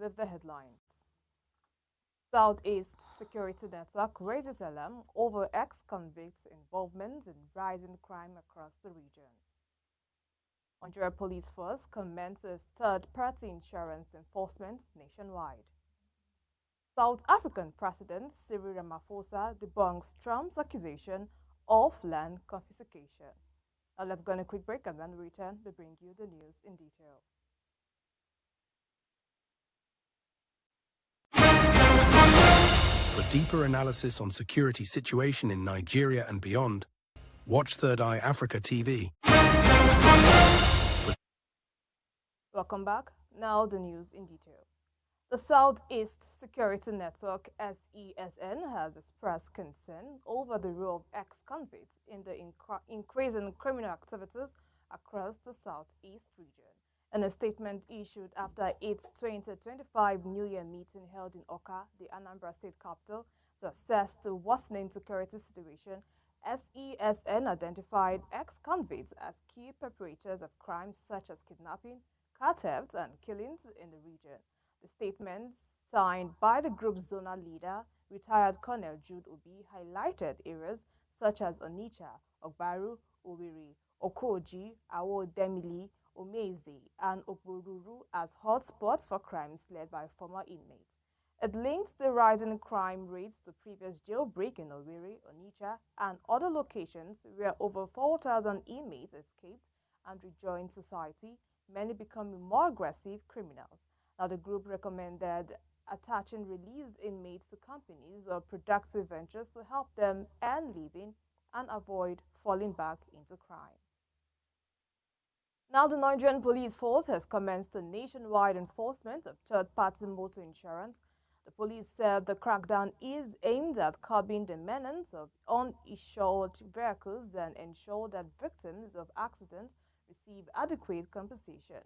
with the headlines. Southeast Security Network raises alarm over ex-convicts' involvement in rising crime across the region. Nigeria Police Force commences third-party insurance enforcement nationwide. South African President Cyril Ramaphosa debunks Trump's accusation of land confiscation. Now let's go on a quick break and when we return, we bring you the news in detail. For deeper analysis on security situation in Nigeria and beyond, watch Third Eye Africa TV. Welcome back. Now the news in detail. The Southeast Security Network SESN has expressed concern over the role of ex-convicts in the increasing criminal activities across the Southeast region. In a statement issued after its 2025 New Year meeting held in Oka, the Anambra State capital, to assess the worsening security situation, SESN identified ex-convicts as key perpetrators of crimes such as kidnapping, car theft, and killings in the region. The statement, signed by the group's zonal leader, retired Colonel Jude Obi, highlighted areas such as Onitsha, Ogbaru, Owerri, Okoji, Awo-Demili, Omeze, and Oboruru as hotspots for crimes led by former inmates. It links the rising crime rates to previous jailbreak in Owerri, Onitsha, and other locations where over 4,000 inmates escaped and rejoined society, many becoming more aggressive criminals. Now, the group recommended attaching released inmates to companies or productive ventures to help them earn living and avoid falling back into crime. Now, the Nigerian Police Force has commenced a nationwide enforcement of third-party motor insurance. The police said the crackdown is aimed at curbing the menace of uninsured vehicles and ensure that victims of accidents receive adequate compensation.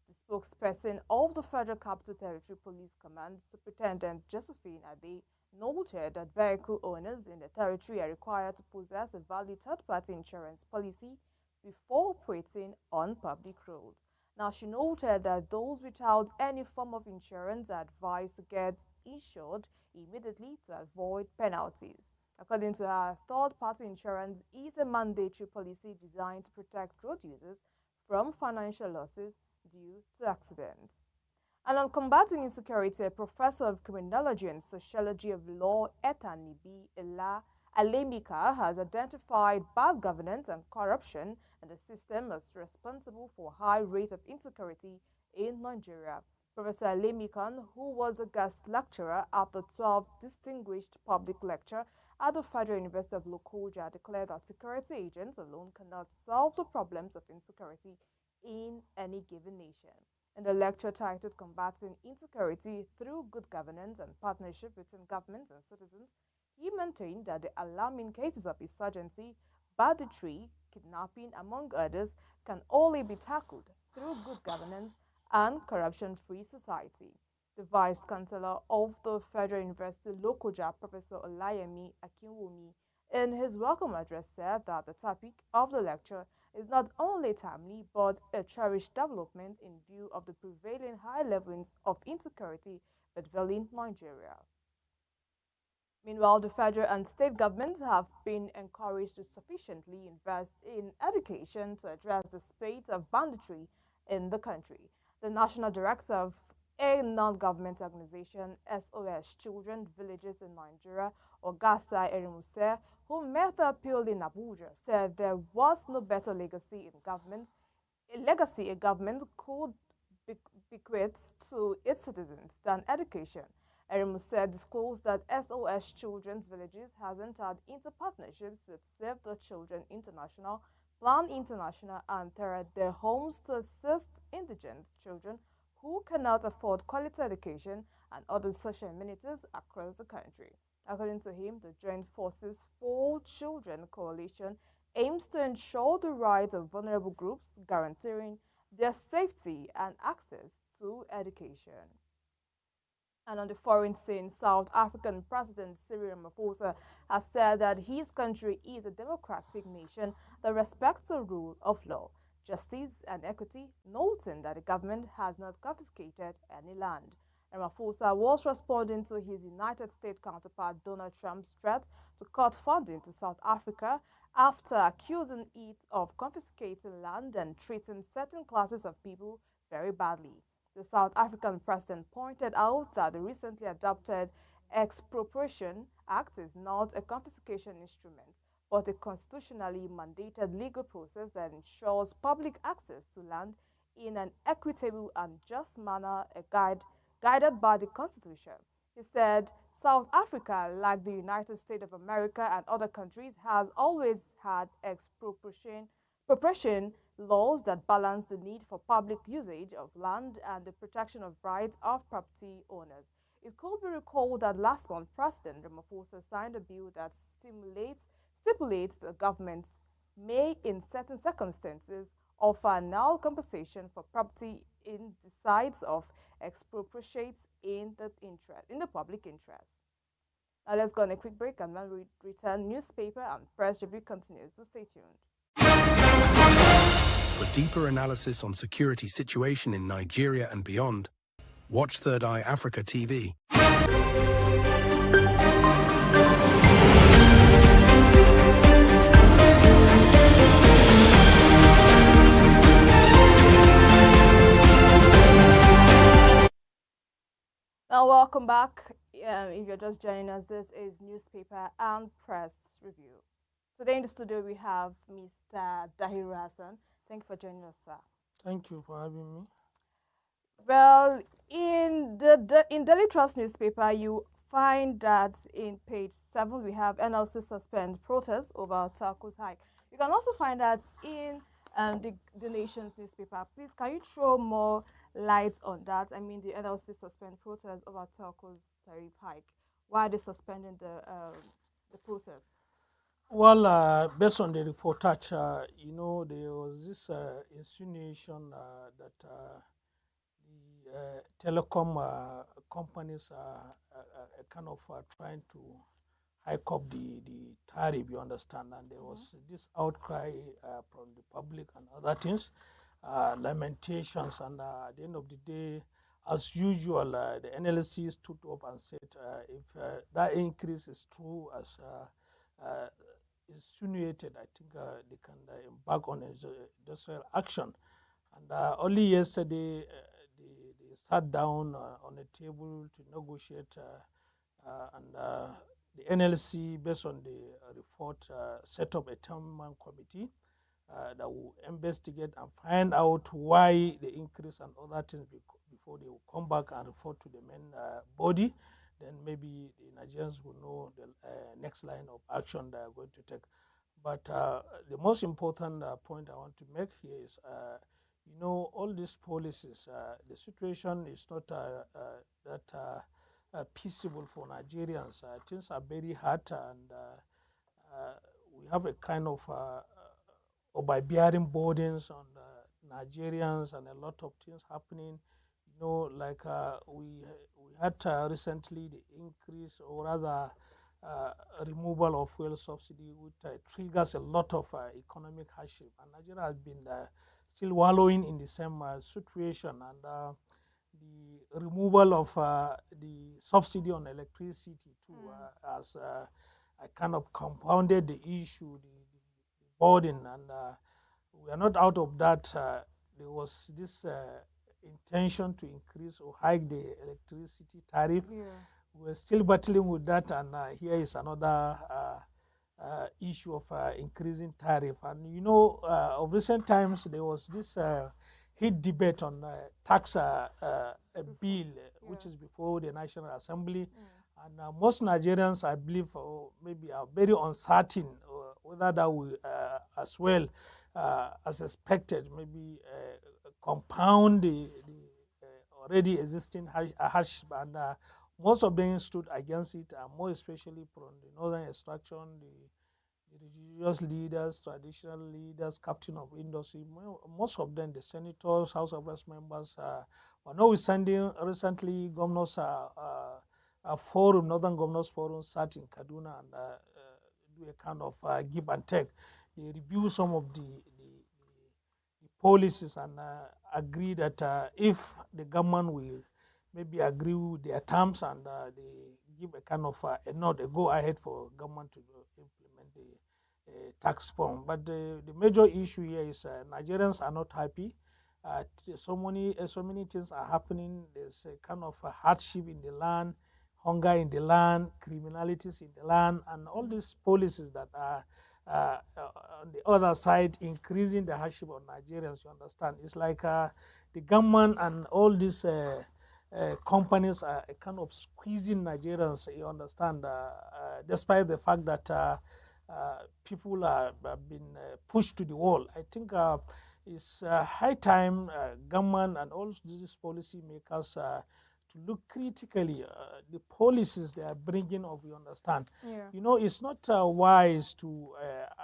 The spokesperson of the Federal Capital Territory Police Command, Superintendent Josephine Ade, noted that vehicle owners in the territory are required to possess a valid third-party insurance policy before operating on public roads. Now, she noted that those without any form of insurance are advised to get insured immediately to avoid penalties. According to her, third-party insurance is a mandatory policy designed to protect road users from financial losses due to accidents. And on combating insecurity, a professor of criminology and sociology of law, Etanibi Ela Alemika, has identified bad governance and corruption in the system as responsible for high rate of insecurity in Nigeria. Professor Alemika, who was a guest lecturer at the 12th Distinguished Public Lecture at the Federal University of Lokoja, declared that security agents alone cannot solve the problems of insecurity in any given nation. In the lecture titled Combating Insecurity Through Good Governance and Partnership Between Governments and Citizens, he maintained that the alarming cases of insurgency, banditry, kidnapping, among others, can only be tackled through good governance and corruption-free society. The Vice Chancellor of the Federal University Lokoja, Professor Olayemi Akinwumi, in his welcome address said that the topic of the lecture is not only timely but a cherished development in view of the prevailing high levels of insecurity bedevouring Nigeria. Meanwhile, the federal and state governments have been encouraged to sufficiently invest in education to address the spate of banditry in the country. The National Director of a non-government organization, SOS Children Villages in Nigeria, Ogasa Erimuse, who met the appeal in Abuja, said there was no better legacy in government, a legacy a government could bequeath to its citizens than education. Erimuse disclosed that SOS Children's Villages has entered into partnerships with Save the Children International, Plan International, and Terra Their Homes to assist indigent children who cannot afford quality education and other social amenities across the country. According to him, the Joint Forces for Children Coalition aims to ensure the rights of vulnerable groups, guaranteeing their safety and access to education. And on the foreign scene, South African President Cyril Ramaphosa has said that his country is a democratic nation that respects the rule of law, justice, and equity, noting that the government has not confiscated any land. Ramaphosa was responding to his United States counterpart Donald Trump's threat to cut funding to South Africa after accusing it of confiscating land and treating certain classes of people very badly. The South African president pointed out that the recently adopted Expropriation Act is not a confiscation instrument, but a constitutionally mandated legal process that ensures public access to land in an equitable and just manner guided by the Constitution. He said South Africa, like the United States of America and other countries, has always had expropriation laws that balance the need for public usage of land and the protection of rights of property owners. It could be recalled that last month, President Ramaphosa signed a bill that stipulates the government may, in certain circumstances, offer null compensation for property in the sites of expropriates in the public interest. Now let's go on a quick break, and when we return, newspaper and press review continues. So stay tuned. For deeper analysis on security situation in Nigeria and beyond, watch Third Eye Africa TV. Now, welcome back. If you're just joining us, this is Newspaper and Press Review. Today in the studio, we have Mr. Dahiru Hassan. Thank you for joining us, sir. Thank you for having me. Well, in Daily Trust newspaper, you find that in page 7, we have NLC suspend protest over Taco's hike. You can also find that in the Nation's newspaper. Please, can you throw more light on that? I mean, the NLC suspend protest over Taco's tariff hike. Why are they suspending the process? Well, based on the reportage, there was this insinuation that the telecom companies are kind of trying to hike up the tariff, you understand, and there was this outcry from the public and other things, lamentations, and at the end of the day, as usual, the NLC stood up and said if that increase is true as insinuated, I think they can embark on industrial action. And only yesterday, they sat down on a table to negotiate, and the NLC, based on the report, set up a 10-man committee that will investigate and find out why the increase and other things before they will come back and report to the main body. Then maybe the Nigerians will know the next line of action they are going to take. But the most important point I want to make here is, all these policies, the situation is not that peaceable for Nigerians. Things are very hard, and we have a kind of overbearing burdens on Nigerians, and a lot of things happening. Like we had recently the increase, or rather removal of fuel subsidy, which triggers a lot of economic hardship, and Nigeria has been still wallowing in the same situation, and the removal of the subsidy on electricity too has kind of compounded the issue, the burden, and we are not out of that. There was this intention to increase or hike the electricity tariff. Yeah. We're still battling with that, and here is another issue of increasing tariff. And of recent times, there was this heat debate on tax bill, which is before the National Assembly. And most Nigerians, I believe, maybe are very uncertain whether that will as well as expected, maybe compound the already existing hardship. And most of them stood against it, and more especially from the northern extraction, the religious leaders, traditional leaders, captain of industry. Most of them, the senators, House of Reps members, were notwithstanding recently governors forum, Northern Governors Forum, sat in Kaduna and do a kind of give and take. They review some of the policies and agree that if the government will maybe agree with their terms, and they give a kind of a nod, a go ahead for government to implement the tax form. But the major issue here is Nigerians are not happy. So many things are happening. There's a kind of a hardship in the land, hunger in the land, criminalities in the land, and all these policies that are on the other side increasing the hardship of Nigerians. You understand? It's like the government and all these companies are kind of squeezing Nigerians. You understand? Despite the fact that people have been pushed to the wall. I think it's high time government and all these policy makers to look critically the policies they are bringing up. You understand? Yeah. You know, it's not wise to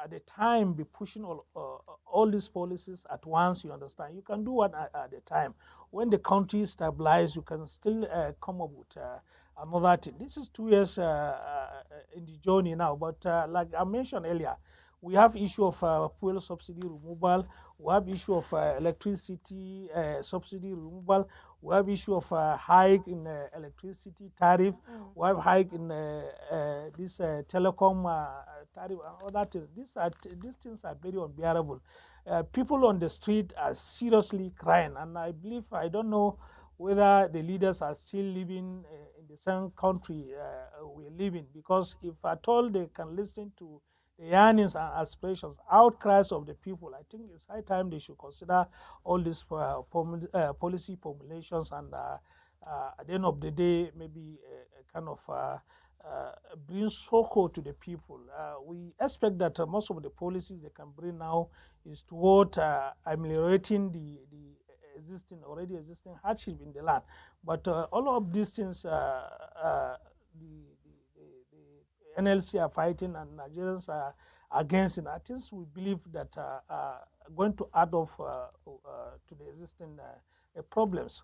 at the time be pushing all these policies at once. You understand? You can do one at a time. When the country stabilizes, you can still come up with another thing. This is 2 years in the journey now, but like I mentioned earlier, we have issue of fuel subsidy removal. We have issue of electricity subsidy removal. We have issue of hike in electricity tariff. We have hike in this telecom tariff and other things. These things are very unbearable. People on the street are seriously crying, and I don't know whether the leaders are still living in the same country we're living, because if at all they can listen to the yearnings and aspirations, outcries of the people, I think it's high time they should consider all these policy formulations, and at the end of the day, maybe a kind of bring succor to the people. We expect that most of the policies they can bring now is toward ameliorating the already existing hardship in the land. But all of these things, the NLC are fighting and Nigerians are against it. I think we believe that are going to add off to the existing problems.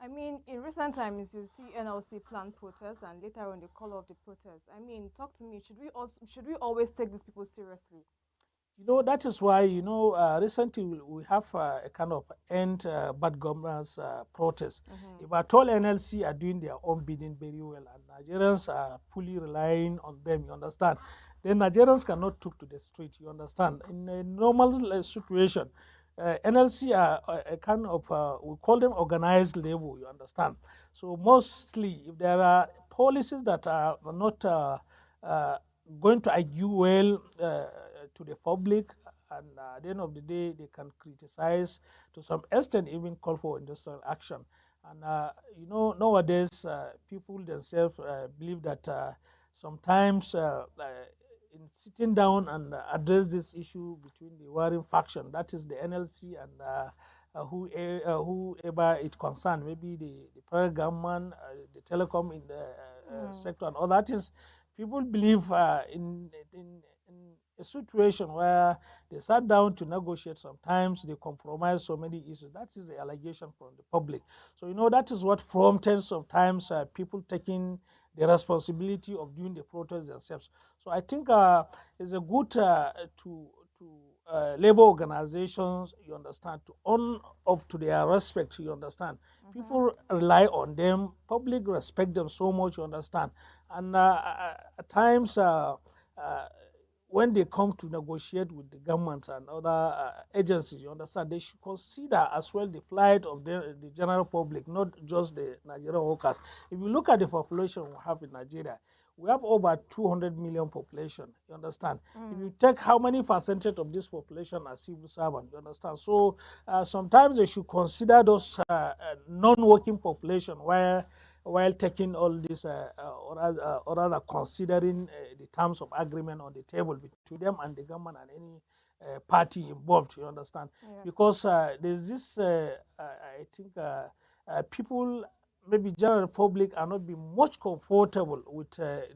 I mean, in recent times, you see NLC plan protests, and later on, the call of the protests. I mean, talk to me. Should we always take these people seriously? You know, that is why, recently we have a kind of end bad governance protest. If at all NLC are doing their own bidding very well and Nigerians are fully relying on them, you understand, then Nigerians cannot took to the street, you understand. In a normal situation, NLC are a kind of, we call them organized labor, you understand. So mostly, if there are policies that are not going to argue well to the public, and at the end of the day, they can criticize, to some extent, even call for industrial action. And nowadays, people themselves believe that sometimes in sitting down and address this issue between the warring faction, that is the NLC and whoever it concerns, maybe the federal government, the telecom in the sector and all that, is people believe in a situation where they sat down to negotiate, sometimes they compromise so many issues. That is the allegation from the public. So, that is what prompted sometimes people taking the responsibility of doing the protest themselves. So I think it's a good to labor organizations, you understand, to own up to their respect, you understand. People rely on them, public respect them so much, you understand. And at times, when they come to negotiate with the government and other agencies, you understand, they should consider as well the plight of the general public, not just the Nigerian workers. If you look at the population we have in Nigeria, we have over 200 million population, you understand. If you take how many percentage of this population are civil servants, you understand. So sometimes they should consider those non-working population while taking all this or rather considering the terms of agreement on the table between them and the government and any party involved, you understand. Yes. Because there's this, I think people, maybe general public, are not being much comfortable with the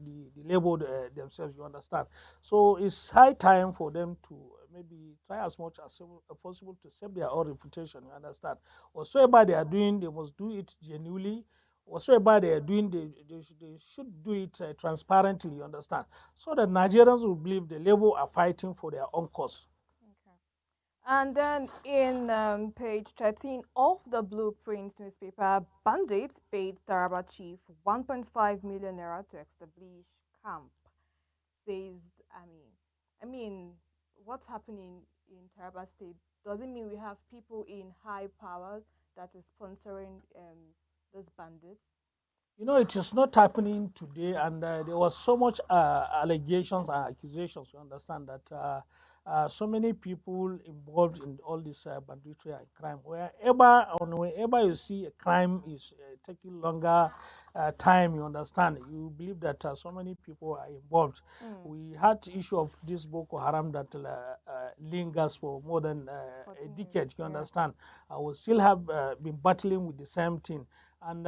labor themselves, you understand. So it's high time for them to maybe try as much as possible to save their own reputation, you understand. Whatsoever they are doing, they must do it genuinely. Whatsoever they are doing, they should do it transparently, you understand, so that Nigerians will believe the labor are fighting for their own cause. Okay. And then in page 13 of the Blueprint newspaper, bandits paid Taraba chief 1.5 million naira to establish camp. Says, I mean, I mean, what's happening in Taraba State doesn't mean we have people in high power that is sponsoring those bandits. You know, it is not happening today, and there was so much allegations and accusations. You understand that so many people involved in all this banditry and crime. Wherever you see a crime is taking longer time, you understand. You believe that so many people are involved. We had the issue of this Boko Haram that lingers for more than a 14 years, decade. You yeah. understand. I will still have been battling with the same thing, and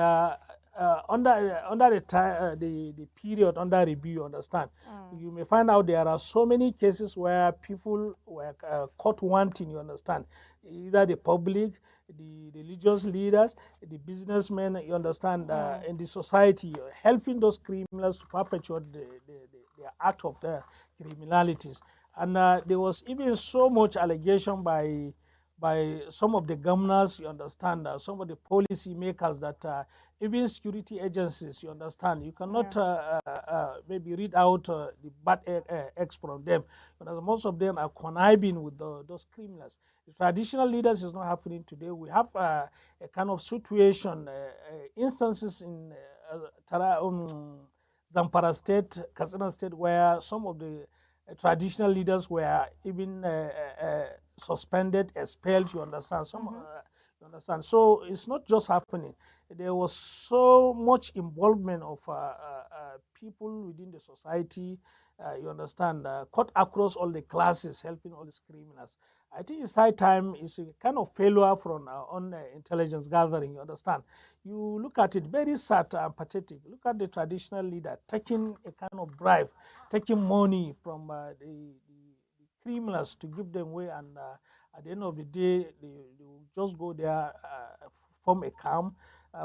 under the time the period under review, you understand, you may find out there are so many cases where people were caught wanting, you understand, either the public, the religious leaders, the businessmen, you understand, in the society, helping those criminals to perpetuate the act of the criminalities. And there was even so much allegation by some of the governors, you understand, some of the policy makers that even security agencies, you understand, you cannot maybe read out the bad eggs from them. Because most of them are conniving with those criminals. The traditional leaders is not happening today. We have a kind of situation, instances in Zamfara State, Katsina State, where some of the traditional leaders were even suspended, expelled. You understand? You understand? So it's not just happening. There was so much involvement of people within the society. You understand? Cut across all the classes, helping all these criminals. I think it's high time. It's a kind of failure from our own intelligence gathering. You understand? You look at it, very sad and pathetic. Look at the traditional leader taking a kind of bribe, taking money from the criminals to give them away, and at the end of the day, they will just go there, form a camp,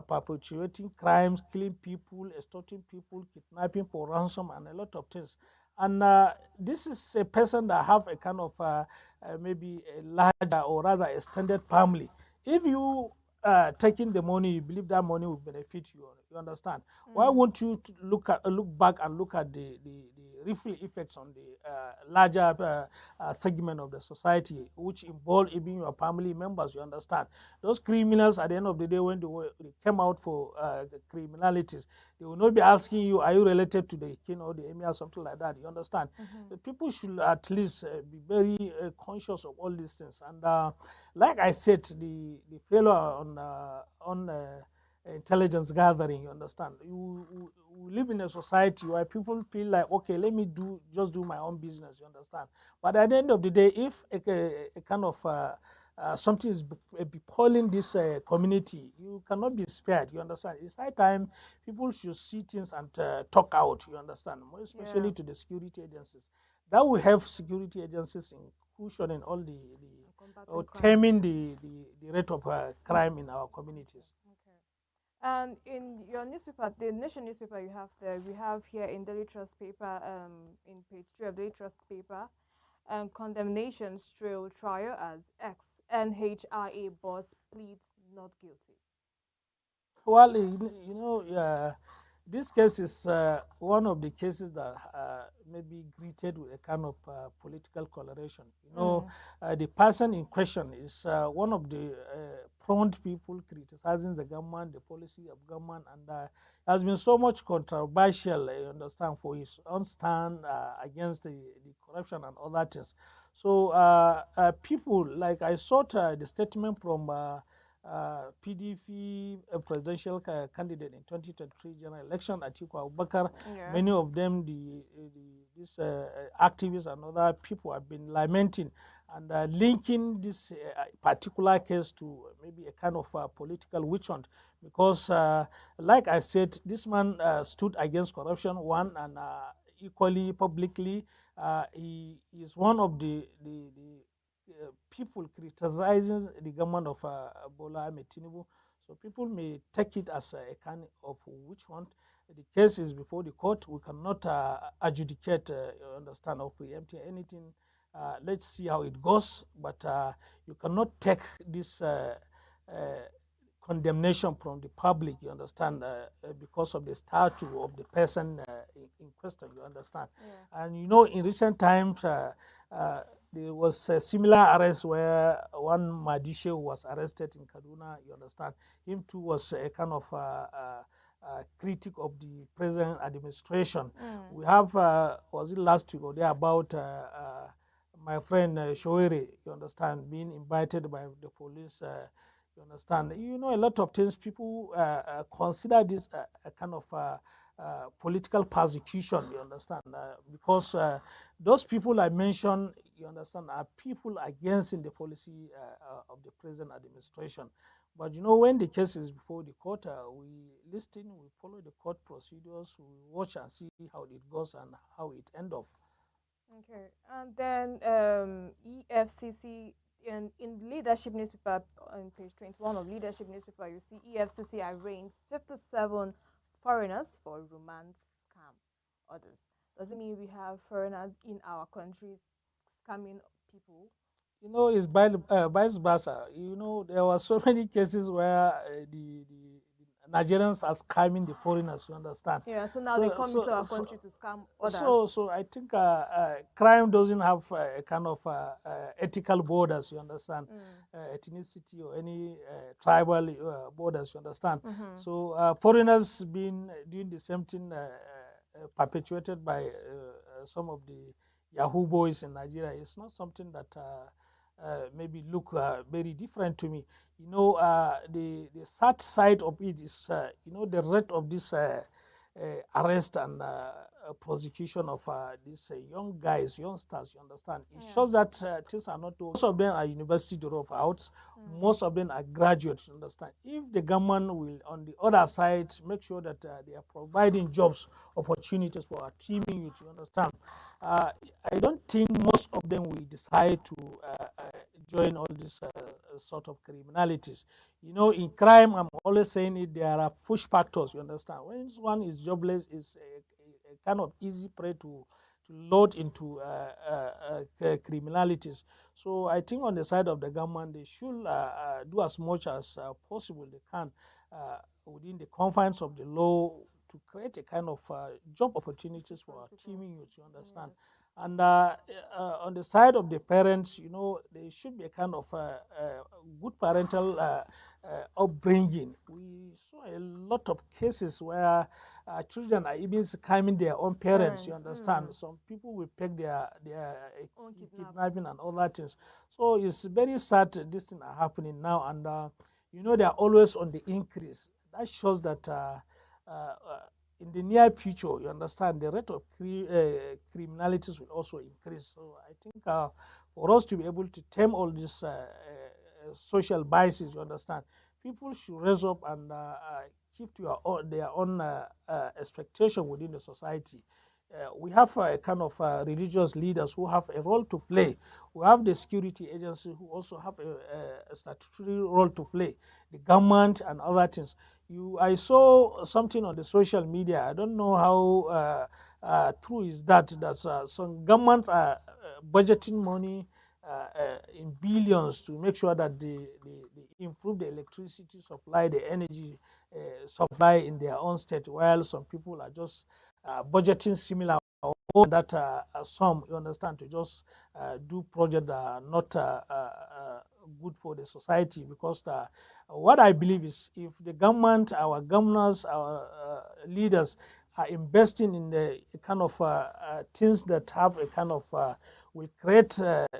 perpetuating crimes, killing people, extorting people, kidnapping for ransom, and a lot of things. And this is a person that have a kind of maybe a larger or rather extended family. If you taking the money, you believe that money will benefit you. You understand? Why won't you look back and look at the ripple effects on the larger segment of the society, which involve even your family members? You understand? Those criminals, at the end of the day, when they came out for criminalities, they will not be asking you, are you related to the king or the emir, or something like that. You understand? The people should at least be very conscious of all these things. And like I said, the failure on intelligence gathering, you understand, you live in a society where people feel like, okay, let me just do my own business, you understand. But at the end of the day, if a kind of something is befalling this community, you cannot be spared, you understand. It's high time people should see things and talk out, you understand, more especially Yeah. to the security agencies. That will help security agencies in cushioning all Combating or crime. taming the rate of crime in our communities. Okay. And in your newspaper, the Nation newspaper you have there, we have here in Daily Trust paper, in page 3 of Daily Trust paper, condemnations trail trial as ex NHRA boss pleads not guilty. Well, you know, this case is one of the cases that may be greeted with a kind of political coloration. You know, the person in question is one of the prompt people criticizing the government, the policy of government, and has been so much controversial, you understand, for his own stand against the corruption and other things. So people, like I saw the statement from PDP presidential candidate in 2023 general election, Atiku Abubakar. Yes. Many of them, these activists and other people have been lamenting and linking this particular case to maybe a kind of political witch hunt, because, like I said, this man stood against corruption, one, and equally publicly, he is one of the people criticizing the government of Bola Ahmed Tinubu. So people may take it as a kind of witch hunt. The case is before the court. We cannot adjudicate, understand, or preempt anything Let's see how it goes. But you cannot take this condemnation from the public, you understand, because of the stature of the person in question, you understand. Yeah. And in recent times, there was a similar arrest where one Madishe was arrested in Kaduna, you understand. Him too was a kind of critic of the present administration. We have, was it last week or there, about my friend Shoere, you understand, being invited by the police. You understand? A lot of things people consider this a kind of political persecution, you understand? Because those people I mentioned, you understand, are people against in the policy of the present administration. But when the case is before the court, we listen, we follow the court procedures, we watch and see how it goes and how it ends up. Okay, and then EFCC in leadership newspaper on page 21 of leadership newspaper, you see EFCC arraigns 57 foreigners for romance scam others. Does it mean we have foreigners in our country scamming people? It's vice versa. There were so many cases where the Nigerians are scamming the foreigners, you understand? Yeah, so now they come into our country to scam others. So I think crime doesn't have a kind of ethical borders, you understand? Ethnicity or any tribal borders, you understand? So foreigners been doing the same thing perpetuated by some of the Yahoo boys in Nigeria. It's not something that maybe look very different to me. The sad side of it is, the rate of this arrest and prosecution of these young guys, youngsters, you understand? It shows that things are not. Most of them are university dropouts. Most of them are graduates, you understand? If the government will, on the other side, make sure that they are providing jobs, opportunities for our teaming youth, you understand? I don't think most of them will decide to join all these sort of criminalities. In crime, I'm always saying it, there are push factors, you understand? When one is jobless, it's a kind of easy prey to load into criminalities. So I think on the side of the government, they should do as much as possible they can within the confines of the law to create a kind of job opportunities for our teaming youth, you understand? And on the side of the parents, there should be a kind of good parental upbringing. We saw a lot of cases where children are even scamming their own parents, you understand? Some people will peg their Own kidnapping and all that things. So it's very sad this thing are happening now, and they are always on the increase. That shows that in the near future, you understand, the rate of criminalities will also increase. So I think for us to be able to tame all these social biases, you understand, people should raise up and keep to their own expectation within the society. We have a kind of religious leaders who have a role to play. We have the security agency who also have a statutory role to play, the government and other things. I saw something on the social media. I don't know how true is that some governments are budgeting money in billions to make sure that they improve the electricity supply, the energy supply in their own state, while some people are just budgeting similar or that sum, you understand, to just do projects that are not good for the society. Because what I believe is, if the government, our governors, our leaders are investing in the kind of things that have a kind of will create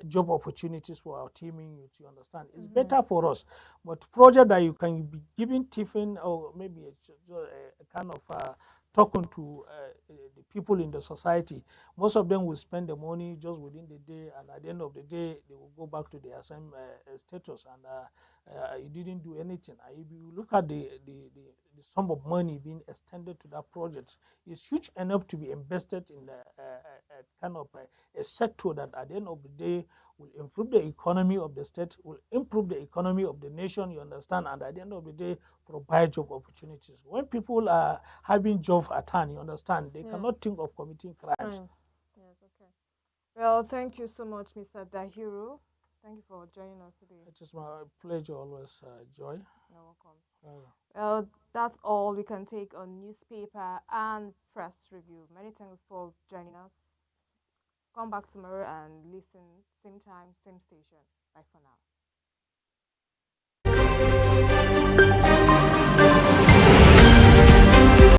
job opportunities for our teaming youth, you understand, it's better for us. But project that you can be giving tiffin or maybe a kind of talking to the people in the society, most of them will spend the money just within the day, and at the end of the day, they will go back to their same status, and you didn't do anything. If you look at the sum of money being extended to that project, it's huge enough to be invested in a kind of a sector that at the end of the day will improve the economy of the state, will improve the economy of the nation, you understand, and at the end of the day, provide job opportunities. When people are having job at hand, you understand, they cannot think of committing crimes. Yes, okay. Well, thank you so much, Mr. Dahiru. Thank you for joining us today. It is my pleasure always, Joy. You're welcome. Uh, Well, that's all we can take on newspaper and press review. Many thanks for joining us. Come back tomorrow and listen, same time, same station. Bye for now.